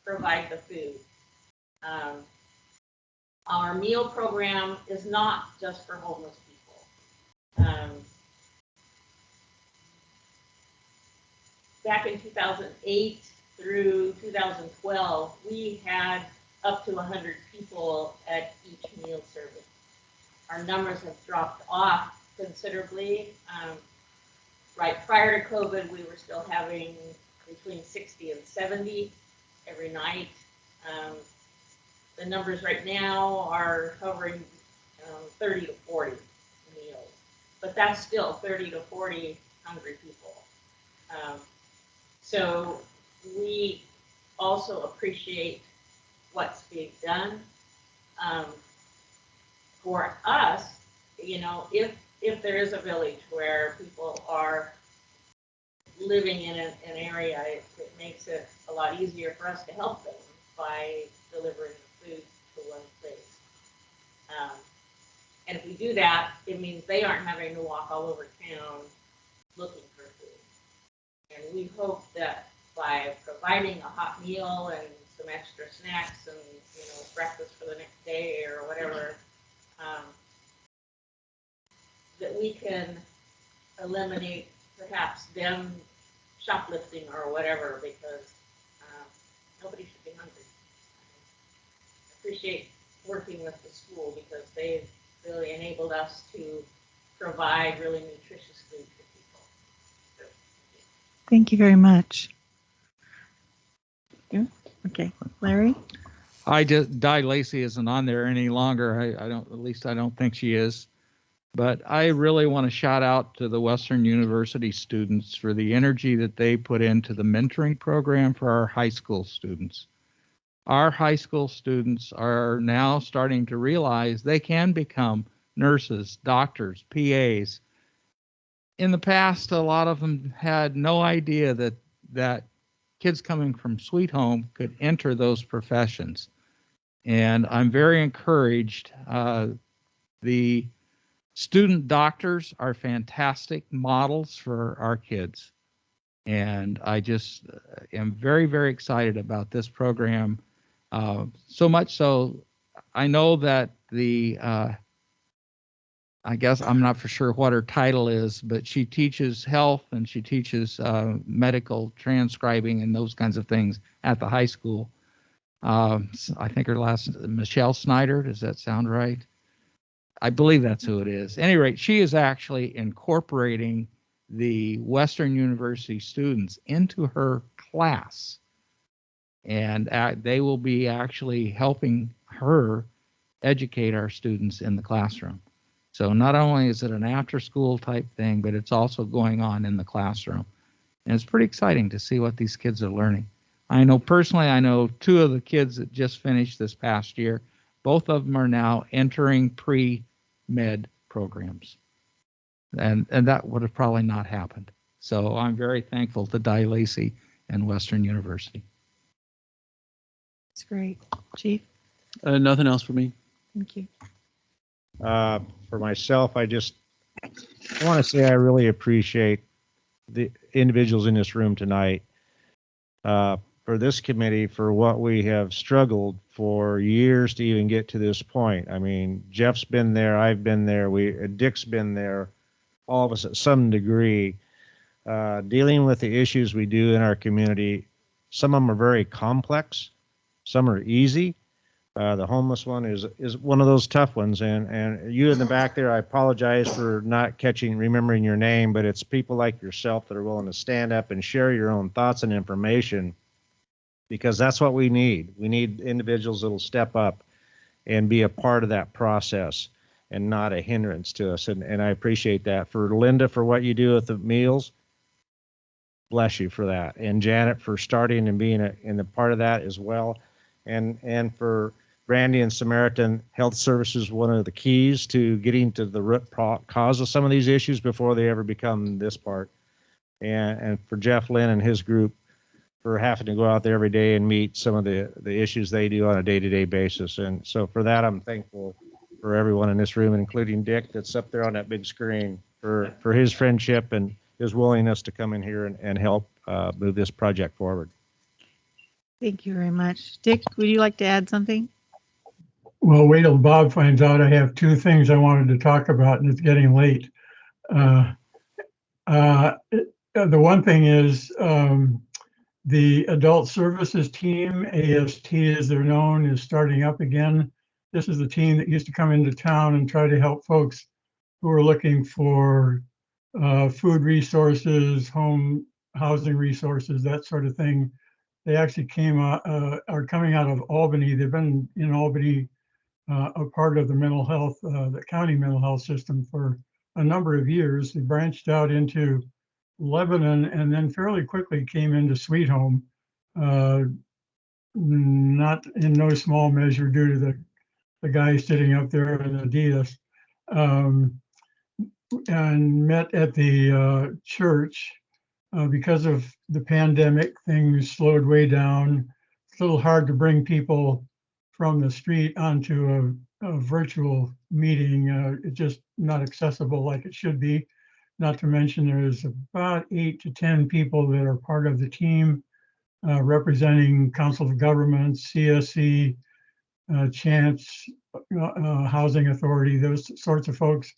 provide the food. Our meal program is not just for homeless people. Back in 2008 through 2012, we had up to 100 people at each meal service. Our numbers have dropped off considerably. Right prior to COVID, we were still having between 60 and 70 every night. The numbers right now are hovering 30 to 40 meals, but that's still 30 to 40 hungry people. So we also appreciate what's being done. For us, you know, if there is a village where people are living in an area, it makes it a lot easier for us to help them by delivering the food to one place. And if we do that, it means they aren't having to walk all over town looking for food. And we hope that by providing a hot meal and some extra snacks and, you know, breakfast for the next day or whatever, that we can eliminate perhaps them shoplifting or whatever, because nobody should be hungry. I appreciate working with the school because they've really enabled us to provide really nutritious food for people. Thank you very much. Yeah. Okay, Larry? Di Lacey isn't on there any longer. I don't, at least I don't think she is. But I really want to shout out to the Western University students for the energy that they put into the mentoring program for our high school students. Our high school students are now starting to realize they can become nurses, doctors, PAs. In the past, a lot of them had no idea that kids coming from Sweet Home could enter those professions. And I'm very encouraged. The student doctors are fantastic models for our kids. And I just am very, very excited about this program. So much so, I know that I guess I'm not for sure what her title is, but she teaches health and she teaches medical transcribing and those kinds of things at the high school. I think her last, Michelle Snyder, does that sound right? I believe that's who it is. At any rate, she is actually incorporating the Western University students into her class. And they will be actually helping her educate our students in the classroom. So not only is it an after-school type thing, but it's also going on in the classroom. And it's pretty exciting to see what these kids are learning. I know personally, I know two of the kids that just finished this past year. Both of them are now entering pre-med programs. And that would have probably not happened. So I'm very thankful to Di Lacey and Western University. That's great. Chief? Nothing else for me. Thank you. For myself, I want to say I really appreciate the individuals in this room tonight, for this committee, for what we have struggled for years to even get to this point. I mean, Jeff's been there, I've been there, Dick's been there, all of us at some degree, dealing with the issues we do in our community. Some of them are very complex, some are easy. The homeless one is one of those tough ones, and you in the back there, I apologize for not remembering your name, but it's people like yourself that are willing to stand up and share your own thoughts and information, because that's what we need. We need individuals that'll step up and be a part of that process and not a hindrance to us, and I appreciate that. For Linda, for what you do with the meals, bless you for that, and Janet for starting and being a part of that as well, and for Brandy and Samaritan Health Services, one of the keys to getting to the root cause of some of these issues before they ever become this part. and for Jeff Lynn and his group for having to go out there every day and meet some of the issues they do on a day-to-day basis. And so for that, I'm thankful for everyone in this room, including Dick that's up there on that big screen, for his friendship and his willingness to come in here and help move this project forward. Thank you very much. Dick, would you like to add something? Well, wait till Bob finds out. I have two things I wanted to talk about, and it's getting late. The one thing is the adult services team, AST as they're known, is starting up again. This is the team that used to come into town and try to help folks who are looking for food resources, home housing resources, that sort of thing. They actually are coming out of Albany. They've been in Albany, a part of the mental health, the county mental health system for a number of years. They branched out into Lebanon and then fairly quickly came into Sweet Home, not in no small measure due to the guy sitting up there in Adidas, and met at the church. Because of the pandemic, things slowed way down. It's a little hard to bring people from the street onto a virtual meeting. It's just not accessible like it should be. Not to mention there's about 8 to 10 people that are part of the team representing Council of Governments, CSC, Chance, Housing Authority, those sorts of folks.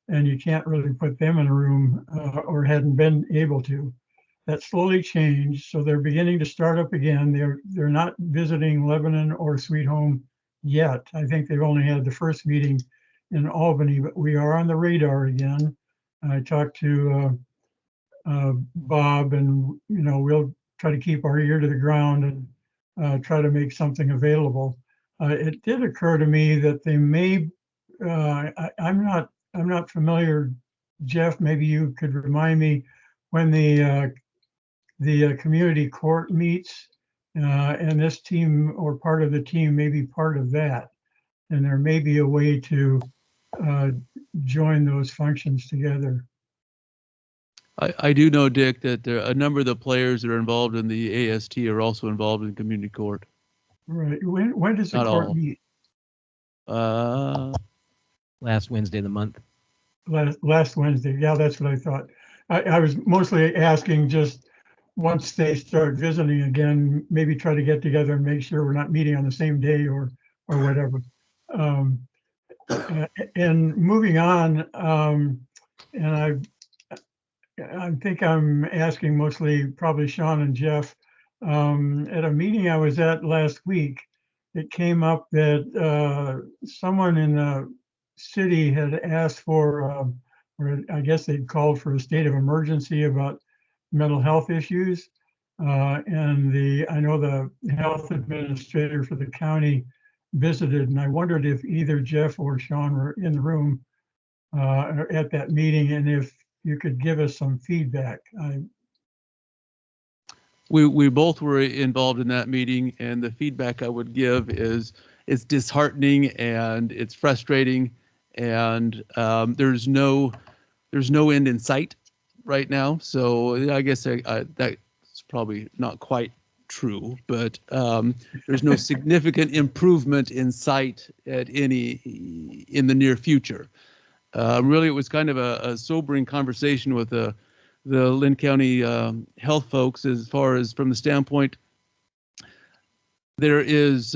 And you can't really put them in a room or hadn't been able to. That slowly changed. So they're beginning to start up again. They're not visiting Lebanon or Sweet Home yet. I think they've only had the first meeting in Albany, but we are on the radar again. I talked to Bob, and we'll try to keep our ear to the ground and try to make something available. It did occur to me that they may. I'm not familiar, Jeff. Maybe you could remind me when the community court meets, and this team or part of the team may be part of that, and there may be a way to join those functions together. I do know, Dick, that a number of the players that are involved in the AST are also involved in community court. Right. When does the Not court all. meet? Last Wednesday of the month. Last Wednesday. Yeah, that's what I thought. I was mostly asking just once they start visiting again, maybe try to get together and make sure we're not meeting on the same day or whatever. And moving on, and I think I'm asking mostly probably Sean and Jeff. At a meeting I was at last week, it came up that someone in the city had asked for, or I guess they'd called for a state of emergency about mental health issues. And I know the health administrator for the county visited, and I wondered if either Jeff or Sean were in the room at that meeting, and if you could give us some feedback. We both were involved in that meeting, and the feedback I would give is it's disheartening and it's frustrating, and there's no end in sight right now. So I guess that's probably not quite true, but there's no significant improvement in sight in the near future. Really, it was kind of a sobering conversation with the Lynn County health folks, as far as from the standpoint there's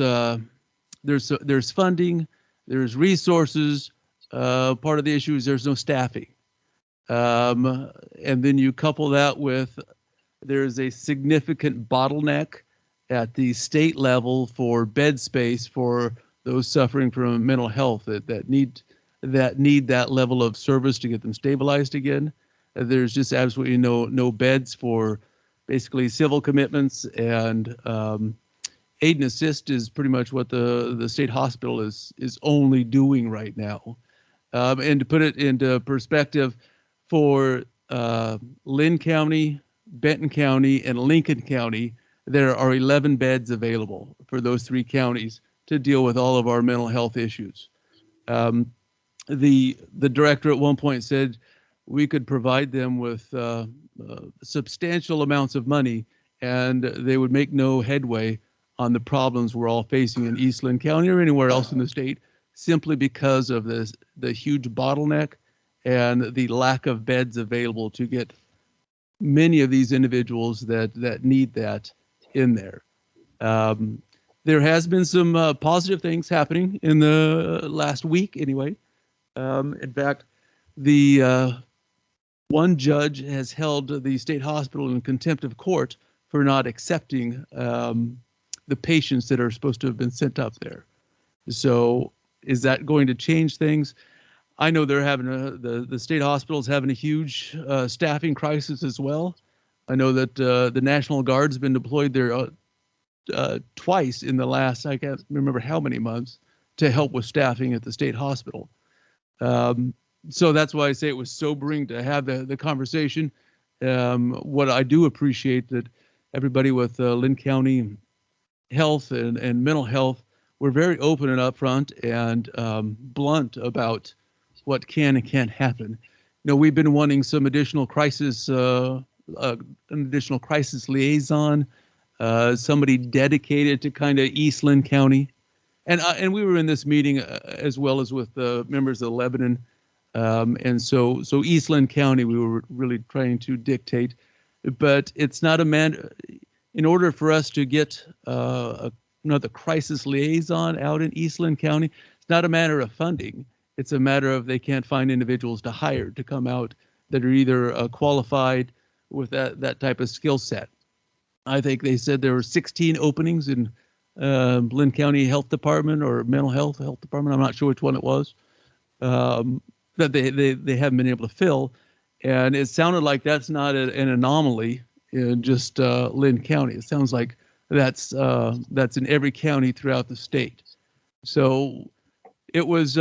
funding, there's resources. Part of the issue is there's no staffing, and then you couple that with there's a significant bottleneck at the state level for bed space for those suffering from mental health that need that level of service to get them stabilized again. There's just absolutely no beds for basically civil commitments, and aid and assist is pretty much what the state hospital is only doing right now. And to put it into perspective, for Lynn County, Benton County, and Lincoln County, there are 11 beds available for those three counties to deal with all of our mental health issues. The director at one point said we could provide them with substantial amounts of money, and they would make no headway on the problems we're all facing in Eastland County or anywhere else in the state, simply because of the huge bottleneck and the lack of beds available to get many of these individuals that need that in there. There has been some positive things happening in the last week anyway. In fact, the one judge has held the state hospital in contempt of court for not accepting the patients that are supposed to have been sent up there. So is that going to change things? I know they're having the state hospital is having a huge staffing crisis as well. I know that the National Guard's been deployed there twice in the last, I can't remember how many months, to help with staffing at the state hospital. So that's why I say it was sobering to have the conversation. What I do appreciate that everybody with Lynn County Health and mental health, we're very open and upfront and blunt about what can and can't happen. You know, we've been wanting some additional crisis, an additional crisis liaison, somebody dedicated to kind of Eastland County. And we were in this meeting as well as with the members of Lebanon. And so Eastland County, we were really trying to dictate, but it's not a man. In order for us to get another crisis liaison out in Eastland County, it's not a matter of funding. It's a matter of they can't find individuals to hire to come out that are either qualified with that type of skill set. I think they said there were 16 openings in Lynn County Health Department or Mental Health Department. I'm not sure which one it was. That they haven't been able to fill, and it sounded like that's not an anomaly in just Lynn County. It sounds like that's in every county throughout the state. So it was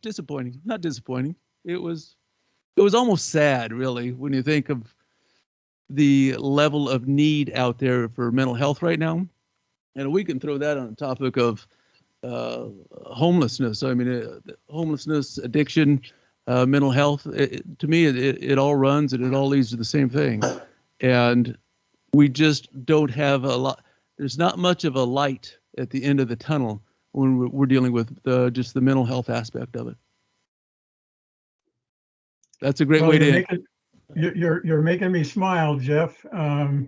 disappointing. Not disappointing. It was almost sad, really, when you think of the level of need out there for mental health right now. And we can throw that on the topic of homelessness. I mean, homelessness, addiction, mental health. To me, it all runs and it all leads to the same thing. And we just don't have a lot. There's not much of a light at the end of the tunnel when we're dealing with just the mental health aspect of it. That's a great way to end. You're making me smile, Jeff. I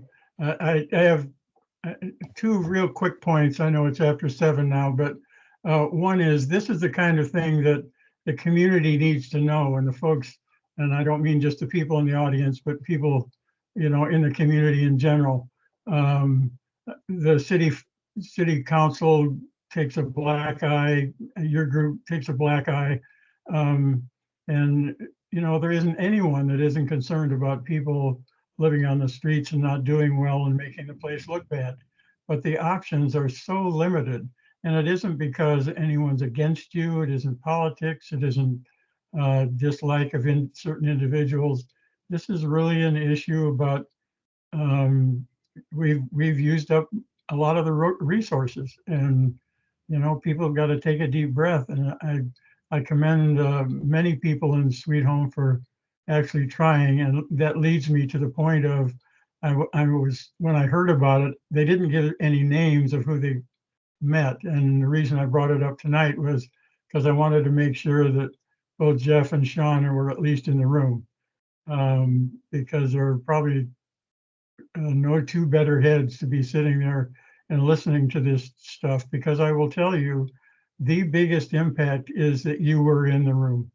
have two real quick points. I know it's after 7 now, but one is this is the kind of thing that the community needs to know, and the folks, and I don't mean just the people in the audience, but people, you know, in the community in general. The city council takes a black eye. Your group takes a black eye, and you know, there isn't anyone that isn't concerned about people living on the streets and not doing well and making the place look bad. But the options are so limited. And it isn't because anyone's against you. It isn't politics. It isn't dislike of certain individuals. This is really an issue about we've used up a lot of the resources, and you know, people have got to take a deep breath. And I commend many people in Sweet Home for actually trying, and that leads me to the point of I was, when I heard about it, they didn't give any names of who they met, and the reason I brought it up tonight was because I wanted to make sure that both Jeff and Sean were at least in the room, because there are probably no two better heads to be sitting there and listening to this stuff, because I will tell you, the biggest impact is that you were in the room.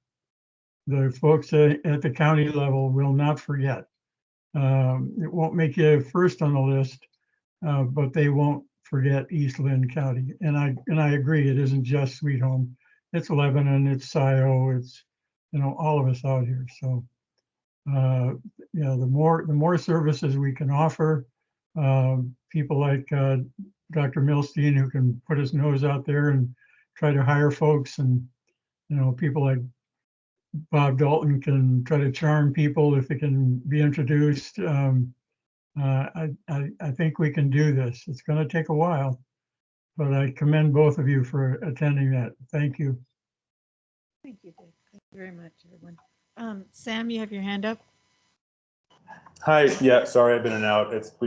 The folks at the county level will not forget. It won't make you first on the list, but they won't forget East Lynn County. And I agree, it isn't just Sweet Home. It's Lebanon, it's SIO, it's, you know, all of us out here. So, you know, the more services we can offer, people like Dr. Milstein, who can put his nose out there and try to hire folks, and you know, people like Bob Dalton can try to charm people if they can be introduced. I think we can do this. It's going to take a while, but I commend both of you for attending that. Thank you. Thank you, Dick. Thank you very much, everyone. Sam, you have your hand up. Hi, yeah, sorry, I've been in and out. I've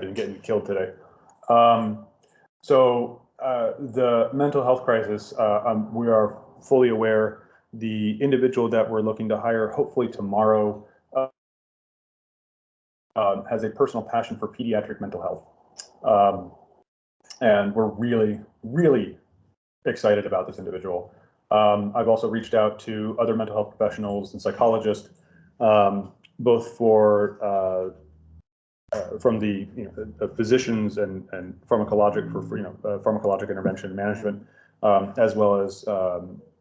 been getting killed today. The mental health crisis, we are fully aware. The individual that we're looking to hire, hopefully tomorrow, has a personal passion for pediatric mental health. And we're really, really excited about this individual. I've also reached out to other mental health professionals and psychologists, both for from the the physicians and pharmacologic pharmacologic intervention and management, as well as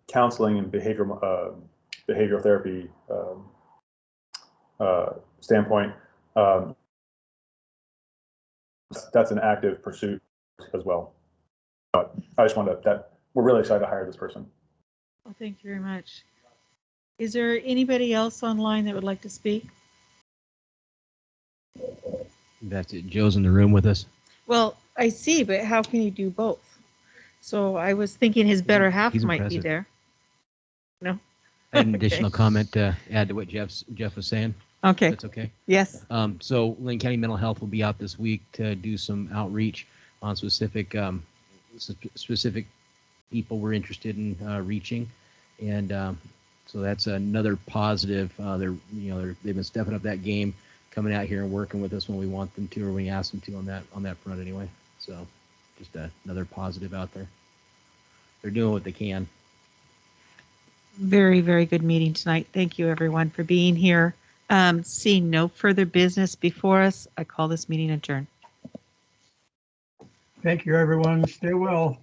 counseling and behavioral therapy standpoint. That's an active pursuit as well. But I just wanted that we're really excited to hire this person. Well, thank you very much. Is there anybody else online that would like to speak? That's it. Joe's in the room with us. Well, I see, but how can you do both? So I was thinking his better half He's might be impressive. there. No? I had an additional comment to add to what Jeff was saying. Okay. That's okay. Yes. So Lane County Mental Health will be out this week to do some outreach on specific people we're interested in reaching, and so that's another positive. They've been stepping up that game, coming out here and working with us when we want them to or when we ask them to on that front anyway. So just another positive out there. They're doing what they can. Very, very good meeting tonight. Thank you, everyone, for being here. Seeing no further business before us, I call this meeting adjourned. Thank you, everyone. Stay well.